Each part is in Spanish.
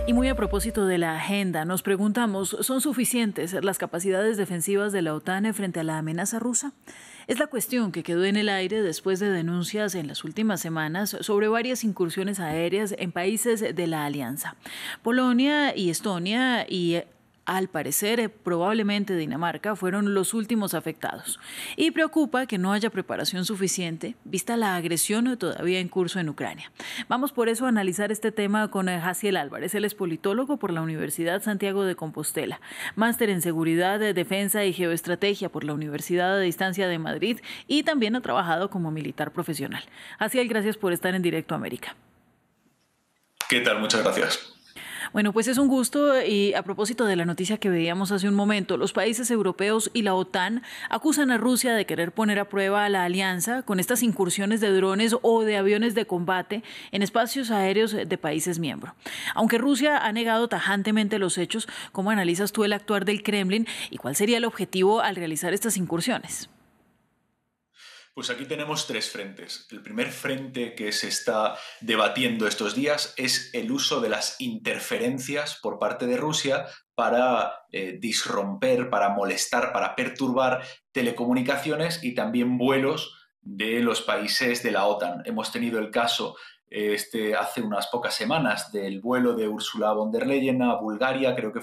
Y muy a propósito de la agenda, nos preguntamos, ¿son suficientes las capacidades defensivas de la OTAN frente a la amenaza rusa? Es la cuestión que quedó en el aire después de denuncias en las últimas semanas sobre varias incursiones aéreas en países de la alianza. Polonia y Estonia y al parecer, probablemente Dinamarca fueron los últimos afectados. Y preocupa que no haya preparación suficiente, vista la agresión todavía en curso en Ucrania. Vamos por eso a analizar este tema con Jaciel Álvarez. Él es politólogo por la Universidad Santiago de Compostela, máster en Seguridad, Defensa y Geoestrategia por la Universidad a Distancia de Madrid y también ha trabajado como militar profesional. Jaciel, gracias por estar en Directo América. ¿Qué tal? Muchas gracias. Bueno, pues es un gusto y a propósito de la noticia que veíamos hace un momento, los países europeos y la OTAN acusan a Rusia de querer poner a prueba a la alianza con estas incursiones de drones o de aviones de combate en espacios aéreos de países miembros. Aunque Rusia ha negado tajantemente los hechos, ¿cómo analizas tú el actuar del Kremlin y cuál sería el objetivo al realizar estas incursiones? Pues aquí tenemos tres frentes. El primer frente que se está debatiendo estos días es el uso de las interferencias por parte de Rusia para disromper, para molestar, para perturbar telecomunicaciones y también vuelos de los países de la OTAN. Hemos tenido el caso hace unas pocas semanas del vuelo de Ursula von der Leyen a Bulgaria, creo que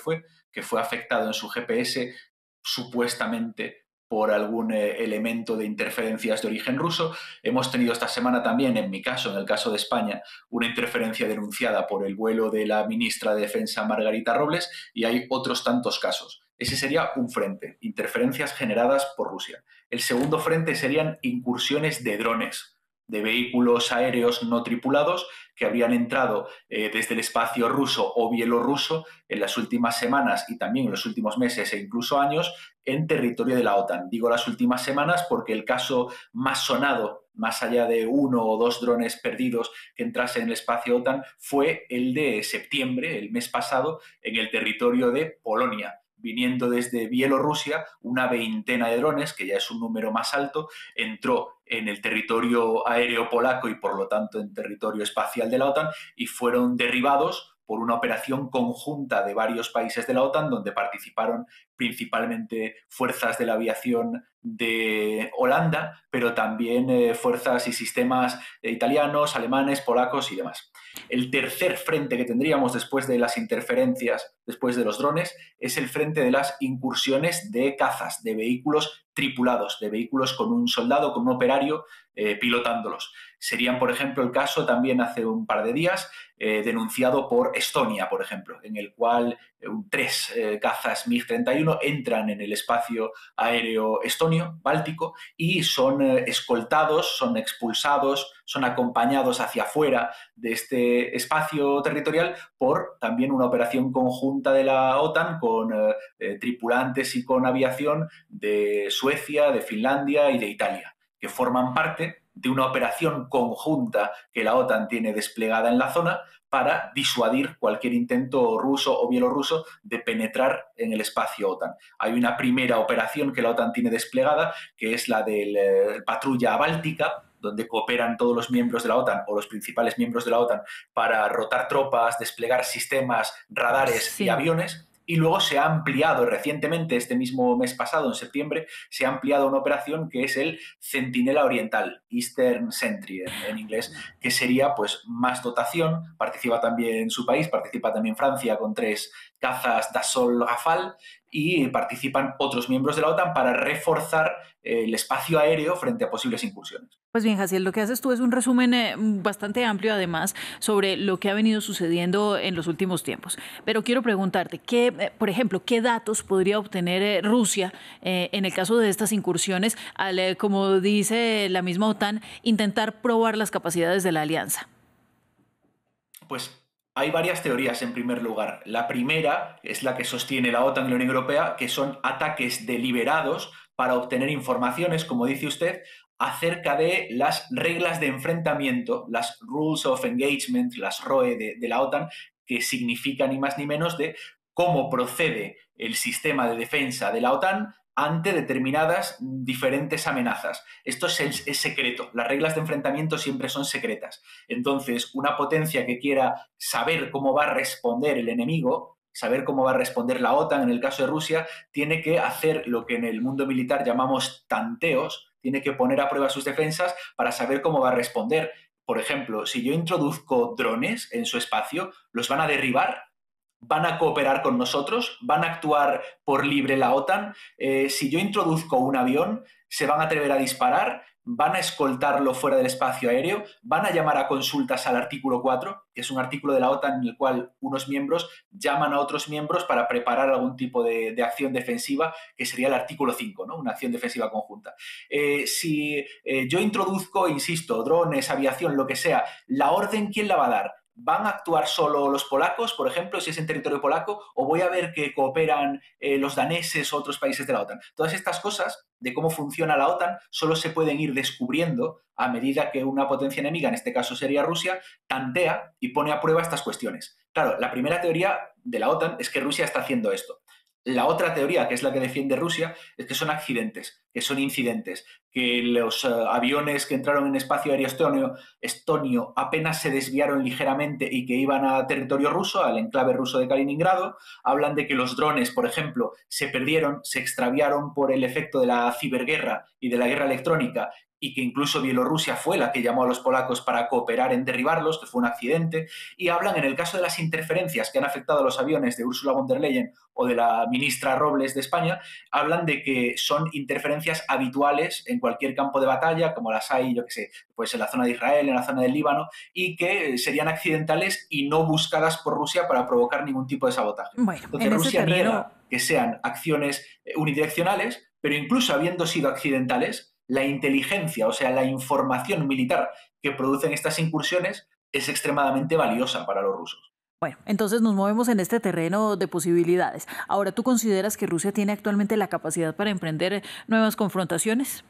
fue afectado en su GPS supuestamente por algún elemento de interferencias de origen ruso. Hemos tenido esta semana también, en mi caso, en el caso de España, una interferencia denunciada por el vuelo de la ministra de Defensa, Margarita Robles, y hay otros tantos casos. Ese sería un frente, interferencias generadas por Rusia. El segundo frente serían incursiones de drones, de vehículos aéreos no tripulados que habrían entrado desde el espacio ruso o bielorruso en las últimas semanas y también en los últimos meses e incluso años en territorio de la OTAN. Digo las últimas semanas porque el caso más sonado, más allá de uno o dos drones perdidos que entrasen en el espacio OTAN, fue el de septiembre, el mes pasado, en el territorio de Polonia, viniendo desde Bielorrusia, una veintena de drones, que ya es un número más alto, entró en el territorio aéreo polaco y por lo tanto en territorio espacial de la OTAN y fueron derribados por una operación conjunta de varios países de la OTAN donde participaron principalmente fuerzas de la aviación de Holanda, pero también fuerzas y sistemas italianos, alemanes, polacos y demás. El tercer frente que tendríamos después de las interferencias, después de los drones, es el frente de las incursiones de cazas, de vehículos tripulados, de vehículos con un soldado, con un operario pilotándolos. Serían, por ejemplo, el caso también hace un par de días denunciado por Estonia, por ejemplo, en el cual tres cazas MiG-31 entran en el espacio aéreo estonio, báltico, y son escoltados, son expulsados, son acompañados hacia afuera de este espacio territorial por también una operación conjunta de la OTAN con tripulantes y con aviación de Suecia, de Finlandia y de Italia, que forman parte de una operación conjunta que la OTAN tiene desplegada en la zona para disuadir cualquier intento ruso o bielorruso de penetrar en el espacio OTAN. Hay una primera operación que la OTAN tiene desplegada, que es la de patrulla báltica, donde cooperan todos los miembros de la OTAN o los principales miembros de la OTAN para rotar tropas, desplegar sistemas, radares y Sí. aviones. Y luego se ha ampliado recientemente, este mismo mes pasado, en septiembre, se ha ampliado una operación que es el Centinela Oriental, Eastern Sentry en inglés, que sería pues más dotación. Participa también su país, participa también Francia con tres cazas Dassault Rafale y participan otros miembros de la OTAN para reforzar el espacio aéreo frente a posibles incursiones. Pues bien, Jaciel, lo que haces tú es un resumen bastante amplio, además, sobre lo que ha venido sucediendo en los últimos tiempos. Pero quiero preguntarte, por ejemplo, ¿qué datos podría obtener Rusia en el caso de estas incursiones al, como dice la misma OTAN, intentar probar las capacidades de la alianza? Pues hay varias teorías en primer lugar. La primera es la que sostiene la OTAN y la Unión Europea, que son ataques deliberados para obtener informaciones, como dice usted, acerca de las reglas de enfrentamiento, las Rules of Engagement, las ROE de la OTAN, que significan ni más ni menos de cómo procede el sistema de defensa de la OTAN ante determinadas diferentes amenazas. Esto es secreto. Las reglas de enfrentamiento siempre son secretas. Entonces, una potencia que quiera saber cómo va a responder el enemigo, saber cómo va a responder la OTAN, en el caso de Rusia, tiene que hacer lo que en el mundo militar llamamos tanteos, tiene que poner a prueba sus defensas para saber cómo va a responder. Por ejemplo, si yo introduzco drones en su espacio, ¿los van a derribar? ¿Van a cooperar con nosotros? ¿Van a actuar por libre la OTAN? Si yo introduzco un avión, ¿se van a atrever a disparar? ¿Van a escoltarlo fuera del espacio aéreo? ¿Van a llamar a consultas al artículo 4, que es un artículo de la OTAN en el cual unos miembros llaman a otros miembros para preparar algún tipo de acción defensiva, que sería el artículo 5, ¿no? Una acción defensiva conjunta. Si yo introduzco, insisto, drones, aviación, lo que sea, ¿la orden quién la va a dar? ¿Van a actuar solo los polacos, por ejemplo, si es en territorio polaco? ¿O voy a ver que cooperan los daneses o otros países de la OTAN? Todas estas cosas de cómo funciona la OTAN solo se pueden ir descubriendo a medida que una potencia enemiga, en este caso sería Rusia, tantea y pone a prueba estas cuestiones. Claro, la primera teoría de la OTAN es que Rusia está haciendo esto. La otra teoría, que es la que defiende Rusia, es que son accidentes, que son incidentes, que los aviones que entraron en espacio aéreo estonio apenas se desviaron ligeramente y que iban a territorio ruso, al enclave ruso de Kaliningrado. Hablan de que los drones, por ejemplo, se perdieron, se extraviaron por el efecto de la ciberguerra y de la guerra electrónica, y que incluso Bielorrusia fue la que llamó a los polacos para cooperar en derribarlos, que fue un accidente. Y hablan, en el caso de las interferencias que han afectado a los aviones de Ursula von der Leyen o de la ministra Robles de España, hablan de que son interferencias habituales en cualquier campo de batalla, como las hay, yo qué sé, pues en la zona de Israel, en la zona del Líbano, y que serían accidentales y no buscadas por Rusia para provocar ningún tipo de sabotaje. Bueno, Entonces en ese Rusia terreno. niega que sean acciones unidireccionales, pero incluso habiendo sido accidentales, la inteligencia, o sea, la información militar que producen estas incursiones es extremadamente valiosa para los rusos. Bueno, entonces nos movemos en este terreno de posibilidades. Ahora, ¿tú consideras que Rusia tiene actualmente la capacidad para emprender nuevas confrontaciones?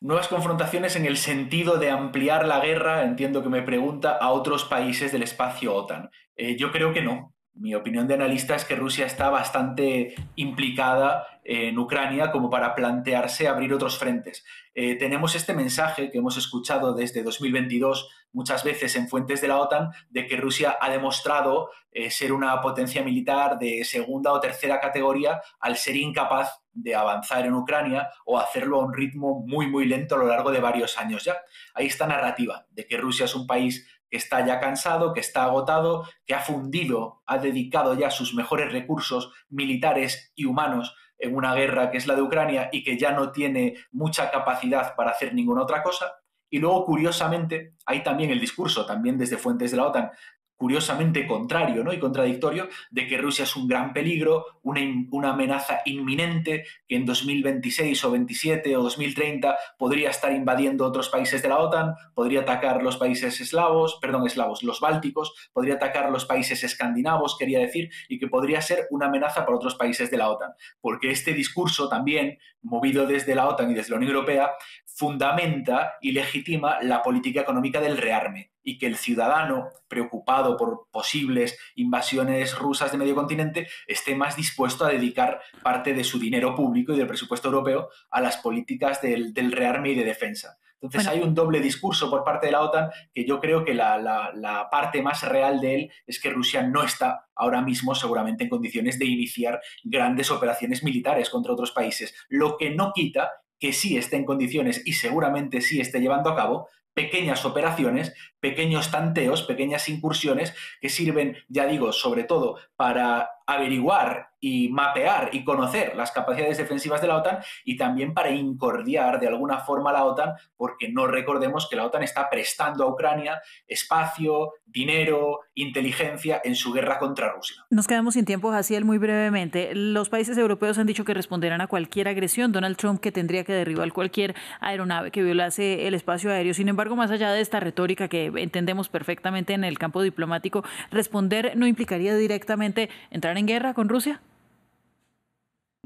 Nuevas confrontaciones en el sentido de ampliar la guerra, entiendo que me pregunta, a otros países del espacio OTAN. Yo creo que no. Mi opinión de analista es que Rusia está bastante implicada en Ucrania como para plantearse abrir otros frentes. Tenemos este mensaje que hemos escuchado desde 2022 muchas veces en fuentes de la OTAN de que Rusia ha demostrado ser una potencia militar de segunda o tercera categoría al ser incapaz de avanzar en Ucrania o hacerlo a un ritmo muy, muy lento a lo largo de varios años ya. Hay esta narrativa de que Rusia es un país que está ya cansado, que está agotado, que ha fundido, ha dedicado ya sus mejores recursos militares y humanos en una guerra que es la de Ucrania y que ya no tiene mucha capacidad para hacer ninguna otra cosa. Y luego, curiosamente, hay también el discurso, también desde fuentes de la OTAN, curiosamente contrario, ¿no? Y contradictorio, de que Rusia es un gran peligro, una amenaza inminente, que en 2026 o 27 o 2030 podría estar invadiendo otros países de la OTAN, podría atacar los países los bálticos, podría atacar los países escandinavos, quería decir, y que podría ser una amenaza para otros países de la OTAN. Porque este discurso también, movido desde la OTAN y desde la Unión Europea, fundamenta y legitima la política económica del rearme y que el ciudadano preocupado por posibles invasiones rusas de medio continente esté más dispuesto a dedicar parte de su dinero público y del presupuesto europeo a las políticas del rearme y de defensa. Entonces Bueno, hay un doble discurso por parte de la OTAN que yo creo que la parte más real de él es que Rusia no está ahora mismo seguramente en condiciones de iniciar grandes operaciones militares contra otros países, lo que no quita que sí esté en condiciones y seguramente sí esté llevando a cabo pequeñas operaciones, pequeños tanteos, pequeñas incursiones que sirven, ya digo, sobre todo para averiguar y mapear y conocer las capacidades defensivas de la OTAN y también para incordiar de alguna forma a la OTAN, porque no recordemos que la OTAN está prestando a Ucrania espacio, dinero, inteligencia en su guerra contra Rusia. nos quedamos sin tiempo, Jaciel, muy brevemente. Los países europeos han dicho que responderán a cualquier agresión. Donald Trump que tendría que derribar cualquier aeronave que violase el espacio aéreo. Sin embargo, más allá de esta retórica que entendemos perfectamente en el campo diplomático, ¿responder no implicaría directamente entrar en guerra con Rusia?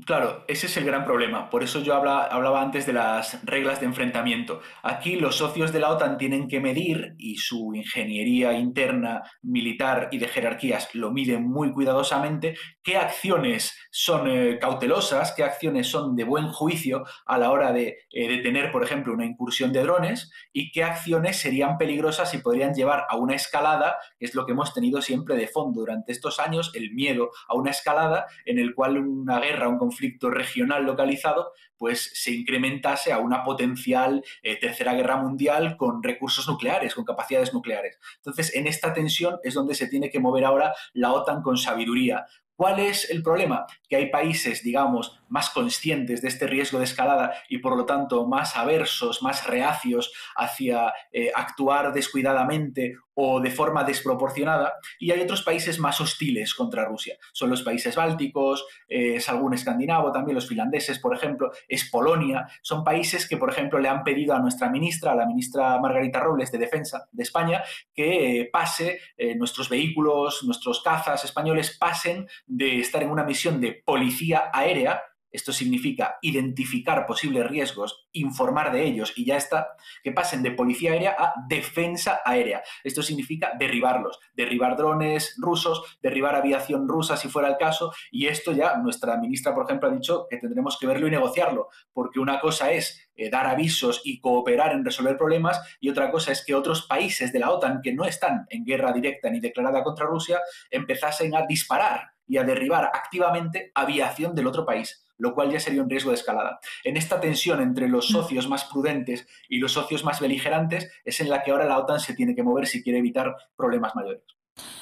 Claro, ese es el gran problema. Por eso yo hablaba antes de las reglas de enfrentamiento. Aquí los socios de la OTAN tienen que medir, y su ingeniería interna, militar y de jerarquías lo miden muy cuidadosamente, qué acciones son cautelosas, qué acciones son de buen juicio a la hora de detener, por ejemplo, una incursión de drones, y qué acciones serían peligrosas y podrían llevar a una escalada, que es lo que hemos tenido siempre de fondo durante estos años, el miedo a una escalada en el cual una guerra, un conflicto regional localizado, pues se incrementase a una potencial tercera guerra mundial con recursos nucleares, con capacidades nucleares. Entonces, en esta tensión es donde se tiene que mover ahora la OTAN con sabiduría. ¿Cuál es el problema? Que hay países, digamos, más conscientes de este riesgo de escalada y por lo tanto más aversos, más reacios hacia actuar descuidadamente o de forma desproporcionada, y hay otros países más hostiles contra Rusia. Son los países bálticos, es algún escandinavo, también los finlandeses, por ejemplo, es Polonia. Son países que, por ejemplo, le han pedido a nuestra ministra, a la ministra Margarita Robles de Defensa de España, que pase, nuestros vehículos, nuestros cazas españoles pasen de estar en una misión de policía aérea. Esto significa identificar posibles riesgos, informar de ellos y ya está, que pasen de policía aérea a defensa aérea. Esto significa derribarlos, derribar drones rusos, derribar aviación rusa si fuera el caso, y esto ya nuestra ministra, por ejemplo, ha dicho que tendremos que verlo y negociarlo, porque una cosa es dar avisos y cooperar en resolver problemas, y otra cosa es que otros países de la OTAN que no están en guerra directa ni declarada contra Rusia empezasen a disparar y a derribar activamente aviación del otro país, lo cual ya sería un riesgo de escalada. En esta tensión entre los socios más prudentes y los socios más beligerantes es en la que ahora la OTAN se tiene que mover si quiere evitar problemas mayores.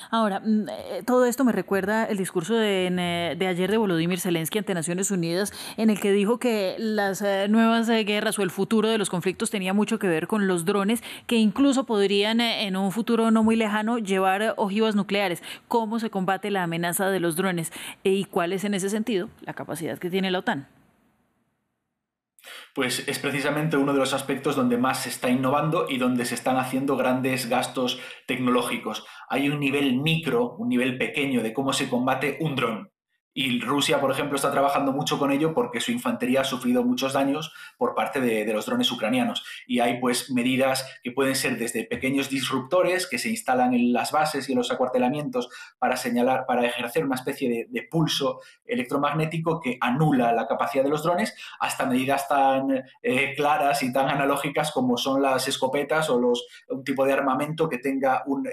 Ahora, todo esto me recuerda el discurso de ayer de Volodymyr Zelensky ante Naciones Unidas, en el que dijo que las nuevas guerras o el futuro de los conflictos tenía mucho que ver con los drones, que incluso podrían en un futuro no muy lejano llevar ojivas nucleares. ¿Cómo se combate la amenaza de los drones? ¿Y cuál es en ese sentido la capacidad que tiene la OTAN? Pues es precisamente uno de los aspectos donde más se está innovando y donde se están haciendo grandes gastos tecnológicos. Hay un nivel micro, un nivel pequeño de cómo se combate un dron. Y Rusia, por ejemplo, está trabajando mucho con ello porque su infantería ha sufrido muchos daños por parte de los drones ucranianos. Y hay pues medidas que pueden ser desde pequeños disruptores que se instalan en las bases y en los acuartelamientos para señalar, para ejercer una especie de pulso electromagnético que anula la capacidad de los drones, hasta medidas tan claras y tan analógicas como son las escopetas o un tipo de armamento que tenga un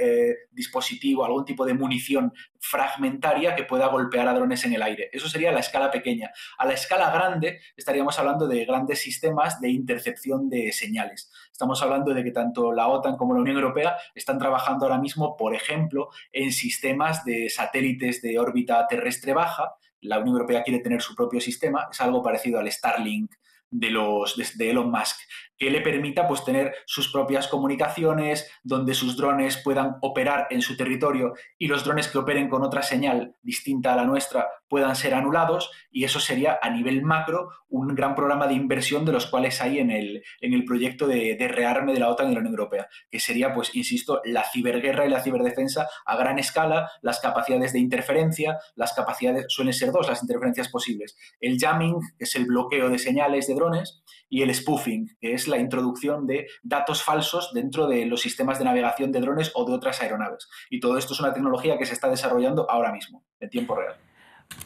dispositivo, algún tipo de munición fragmentaria que pueda golpear a drones en el aire. Eso sería la escala pequeña. A la escala grande estaríamos hablando de grandes sistemas de intercepción de señales. Estamos hablando de que tanto la OTAN como la Unión Europea están trabajando ahora mismo, por ejemplo, en sistemas de satélites de órbita terrestre baja. La Unión Europea quiere tener su propio sistema, es algo parecido al Starlink de Elon Musk, que le permita pues tener sus propias comunicaciones, donde sus drones puedan operar en su territorio y los drones que operen con otra señal distinta a la nuestra puedan ser anulados, y eso sería a nivel macro un gran programa de inversión de los cuales hay en el proyecto de rearme de la OTAN y la Unión Europea, que sería, pues, insisto, la ciberguerra y la ciberdefensa a gran escala, las capacidades de interferencia, las capacidades, suelen ser dos las interferencias posibles, el jamming, que es el bloqueo de señales de drones, y el spoofing, que es la introducción de datos falsos dentro de los sistemas de navegación de drones o de otras aeronaves. Y todo esto es una tecnología que se está desarrollando ahora mismo, en tiempo real.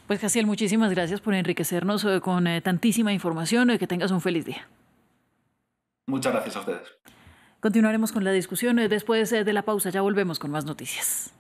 Pues Jaciel, muchísimas gracias por enriquecernos con tantísima información y que tengas un feliz día. Muchas gracias a ustedes. Continuaremos con la discusión después de la pausa. Ya volvemos con más noticias.